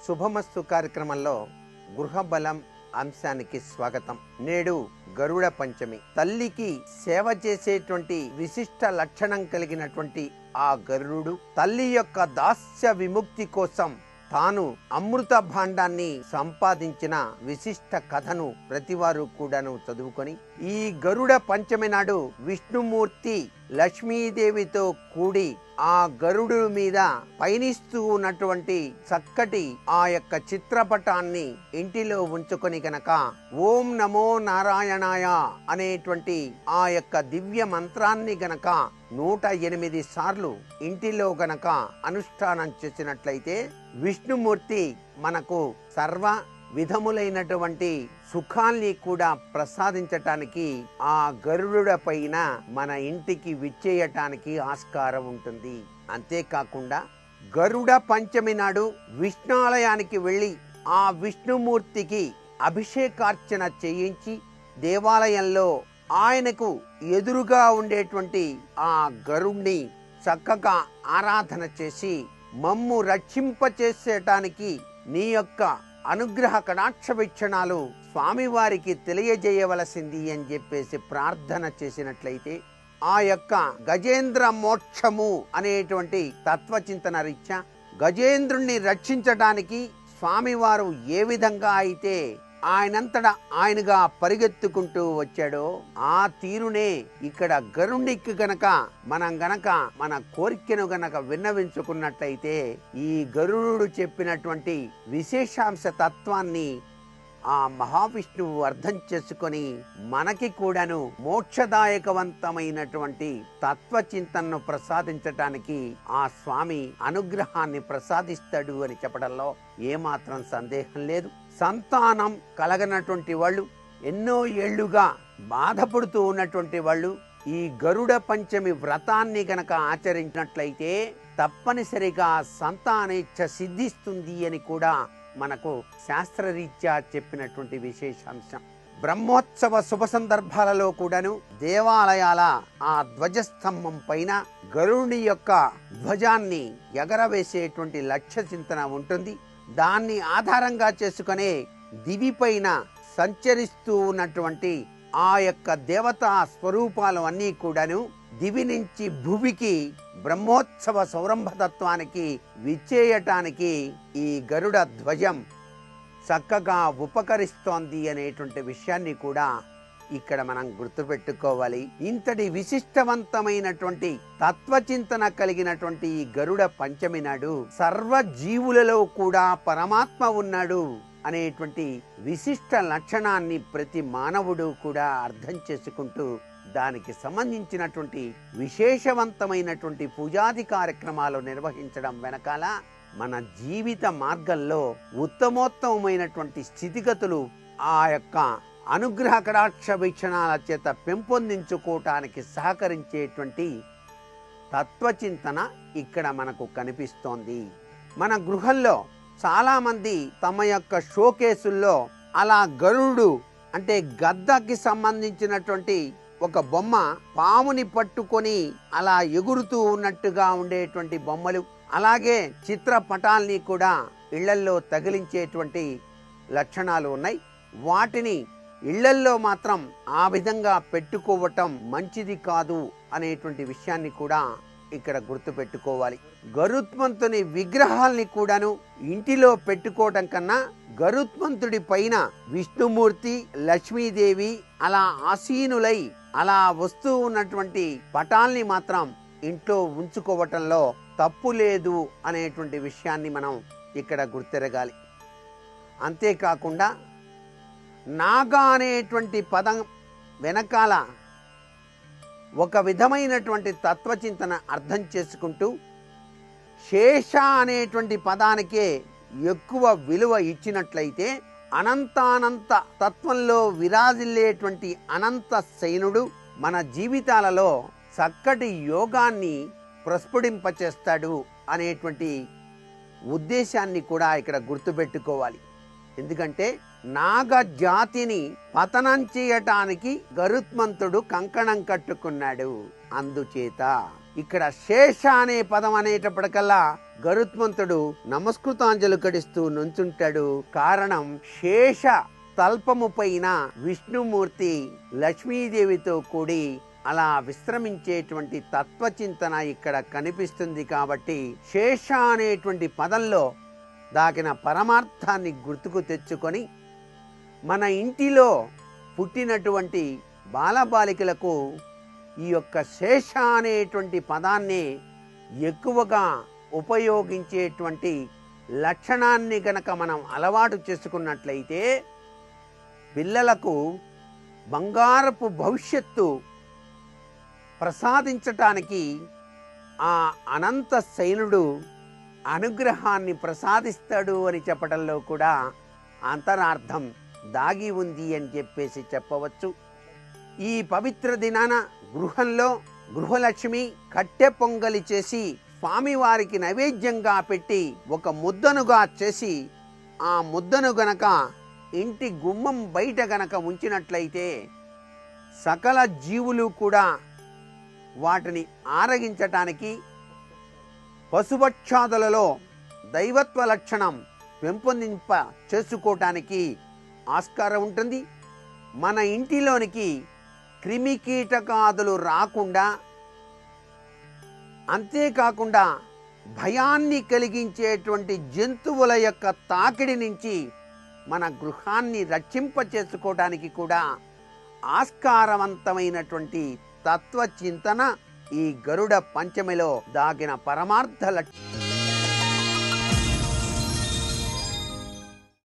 శుభమస్తు కార్యక్రమంలో గృహబలం అంశానికి స్వాగతం. నేడు గరుడ పంచమి. తల్లికి సేవ చేసేటువంటి విశిష్ట లక్షణం కలిగినటువంటి ఆ గరుడు తల్లి యొక్క దాస్య విముక్తి కోసం తాను అమృత భాండాన్ని సంపాదించిన విశిష్ట కథను ప్రతివారు కూడాను చదువుకొని ఈ గరుడ పంచమి నాడు విష్ణుమూర్తి లక్ష్మీదేవితో కూడి ఆ గరుడు మీద పయనిస్తూ ఉన్నటువంటి చక్కటి ఆ యొక్క చిత్రపటాన్ని ఇంటిలో ఉంచుకొని గనక ఓం నమో నారాయణాయ అనేటువంటి ఆ యొక్క దివ్య మంత్రాన్ని గనక 108 సార్లు ఇంటిలో గనక అనుష్ఠానం చేసినట్లయితే విష్ణుమూర్తి మనకు సర్వ విధములైనటువంటి సుఖాల్ని కూడా ప్రసాదించటానికి ఆ గరుడ పైన మన ఇంటికి విచ్చేయటానికి ఆస్కారం ఉంటుంది. అంతేకాకుండా గరుడ పంచమి నాడు విష్ణాలయానికి వెళ్ళి ఆ విష్ణుమూర్తికి అభిషేకార్చన చేయించి దేవాలయంలో ఆయనకు ఎదురుగా ఉండేటువంటి ఆ గరుణ్ణి చక్కగా ఆరాధన చేసి మమ్ము రక్షింపచేసేటానికి నీ యొక్క అనుగ్రహ కటాక్ష వీక్షణాలు స్వామివారికి తెలియజేయవలసింది అని చెప్పేసి ప్రార్థన చేసినట్లయితే ఆ యొక్క గజేంద్ర మోక్షము అనేటువంటి తత్వచింతన రీత్యా గజేంద్రుణ్ణి రక్షించటానికి స్వామివారు ఏ విధంగా అయితే ఆయనంతటా ఆయనగా పరిగెత్తుకుంటూ వచ్చాడో ఆ తీరునే ఇక్కడ గరుడికి గనక మనం గనక మన కోరికను గనక విన్నవించుకున్నట్లయితే ఈ గరుడు చెప్పినటువంటి విశేషాంశ తత్వాన్ని ఆ మహావిష్ణువు అర్థం చేసుకొని మనకి కూడాను మోక్షదాయకవంతమైనటువంటి తత్వచింతనను ప్రసాదించటానికి ఆ స్వామి అనుగ్రహాన్ని ప్రసాదిస్తాడు అని చెప్పడంలో ఏమాత్రం సందేహం లేదు. సంతానం కలగనటువంటి వాళ్ళు, ఎన్నో ఏళ్లుగా బాధపడుతూ ఉన్నటువంటి వాళ్ళు ఈ గరుడ పంచమి వ్రతాన్ని గనక ఆచరించినట్లయితే తప్పనిసరిగా సంతానేచ్ఛ సిద్ధిస్తుంది అని కూడా మనకు శాస్త్రరీత్యా చెప్పినటువంటి విశేషాంశం. బ్రహ్మోత్సవ శుభ సందర్భాలలో కూడాను దేవాలయాల ఆ ధ్వజస్తంభం పైన గరుడి యొక్క ధ్వజాన్ని ఎగరవేసేటువంటి లక్ష్య చింతన ఉంటుంది. దాన్ని ఆధారంగా చేసుకునే దివి పైన సంచరిస్తూ ఉన్నటువంటి ఆ యొక్క దేవతా స్వరూపాలు అన్నీ కూడాను దివి నుంచి భువికి బ్రహ్మోత్సవ సౌరంభతత్వానికి విచ్చేయటానికి ఈ గరుడ ధ్వజం చక్కగా ఉపకరిస్తోంది అనేటువంటి విషయాన్ని కూడా ఇక్కడ మనం గుర్తుపెట్టుకోవాలి. ఇంతటి విశిష్టవంతమైనటువంటి తత్వచింతన కలిగినటువంటి ఈ గరుడ పంచమి నాడు సర్వ జీవులలో కూడా పరమాత్మ ఉన్నాడు అనేటువంటి విశిష్ట లక్షణాన్ని ప్రతి మానవుడు కూడా అర్థం చేసుకుంటూ దానికి సంబంధించినటువంటి విశేషవంతమైనటువంటి పూజాది కార్యక్రమాలు నిర్వహించడం వెనకాల మన జీవిత మార్గంలో ఉత్తమోత్తమైనటువంటి స్థితిగతులు ఆ యొక్క అనుగ్రహ కటాక్ష వీక్షణాల చేత పెంపొందించుకోవటానికి సహకరించేటువంటి తత్వచింతన ఇక్కడ మనకు కనిపిస్తోంది. మన గృహంలో చాలా మంది తమ యొక్క షోకేసుల్లో అలా గరుడు అంటే గద్దకి సంబంధించినటువంటి ఒక బొమ్మ పాముని పట్టుకొని అలా ఎగురుతూ ఉన్నట్టుగా ఉండేటువంటి బొమ్మలు, అలాగే చిత్రపటాల్ని కూడా ఇళ్లల్లో తగిలించేటువంటి లక్షణాలు ఉన్నాయి. వాటిని ఇళ్లల్లో మాత్రం ఆ విధంగా పెట్టుకోవటం మంచిది కాదు అనేటువంటి విషయాన్ని కూడా ఇక్కడ గుర్తుపెట్టుకోవాలి. గరుత్మంతుని విగ్రహాల్ని కూడాను ఇంటిలో పెట్టుకోవటం కన్నా గరుత్మంతుడి పైన విష్ణుమూర్తి, లక్ష్మీదేవి అలా ఆసీనులై అలా వస్తూ ఉన్నటువంటి పటాల్ని మాత్రం ఇంట్లో ఉంచుకోవటంలో తప్పు లేదు అనేటువంటి విషయాన్ని మనం ఇక్కడ గుర్తెరగాలి. అంతేకాకుండా నాగా అనేటువంటి పదం వెనకాల ఒక విధమైనటువంటి తత్వచింతన అర్థం చేసుకుంటూ శేష అనేటువంటి పదానికే ఎక్కువ విలువ ఇచ్చినట్లయితే అనంతానంత తత్వంలో విరాజిల్లేటువంటి అనంత శయనుడు మన జీవితాలలో చక్కటి యోగాన్ని ప్రస్ఫుటింపచేస్తాడు అనేటువంటి ఉద్దేశాన్ని కూడా ఇక్కడ గుర్తుపెట్టుకోవాలి. ఎందుకంటే నాగ జాతిని పతనం చేయటానికి గరుత్మంతుడు కంకణం కట్టుకున్నాడు. అందుచేత ఇక్కడ శేష అనే పదం అనేటప్పటికల్లా గరుత్మంతుడు నమస్కృతాంజలు కడిస్తూ నుంచుంటాడు. కారణం శేష తల్పము పైన విష్ణుమూర్తి లక్ష్మీదేవితో కూడి అలా విశ్రమించేటువంటి తత్వచింతన ఇక్కడ కనిపిస్తుంది. కాబట్టి శేష అనేటువంటి పదంలో దాగిన పరమార్థాన్ని గుర్తుకు తెచ్చుకొని మన ఇంటిలో పుట్టినటువంటి బాలబాలికలకు ఈ యొక్క శేష అనేటువంటి పదాన్ని ఎక్కువగా ఉపయోగించేటువంటి లక్షణాన్ని గనక మనం అలవాటు చేసుకున్నట్లయితే పిల్లలకు బంగారపు భవిష్యత్తు ప్రసాదించటానికి ఆ అనంత శైలుడు అనుగ్రహాన్ని ప్రసాదిస్తాడు అని చెప్పడంలో కూడా అంతరార్థం దాగి ఉంది అని చెప్పేసి చెప్పవచ్చు. ఈ పవిత్ర దినాన గృహంలో గృహలక్ష్మి కట్టె పొంగలి చేసి స్వామివారికి నైవేద్యంగా పెట్టి ఒక ముద్దనుగా చేసి ఆ ముద్దను గనక ఇంటి గుమ్మం బయట గనక ఉంచినట్లయితే సకల జీవులు కూడా వాటిని ఆరగించటానికి పశుపక్షాదులలో దైవత్వ లక్షణం పెంపొందింప చేసుకోవటానికి ఆస్కారం ఉంటుంది. మన ఇంటిలోనికి క్రిమి కీటకాదులు రాకుండా, అంతేకాకుండా భయాన్ని కలిగించేటువంటి జంతువుల యొక్క తాకిడి నుంచి మన గృహాన్ని రక్షింప చేసుకోవడానికి కూడా ఆస్కారవంతమైనటువంటి తత్వచింతన ఈ గరుడ పంచమిలో దాగిన పరమార్థ లక్ష్యం.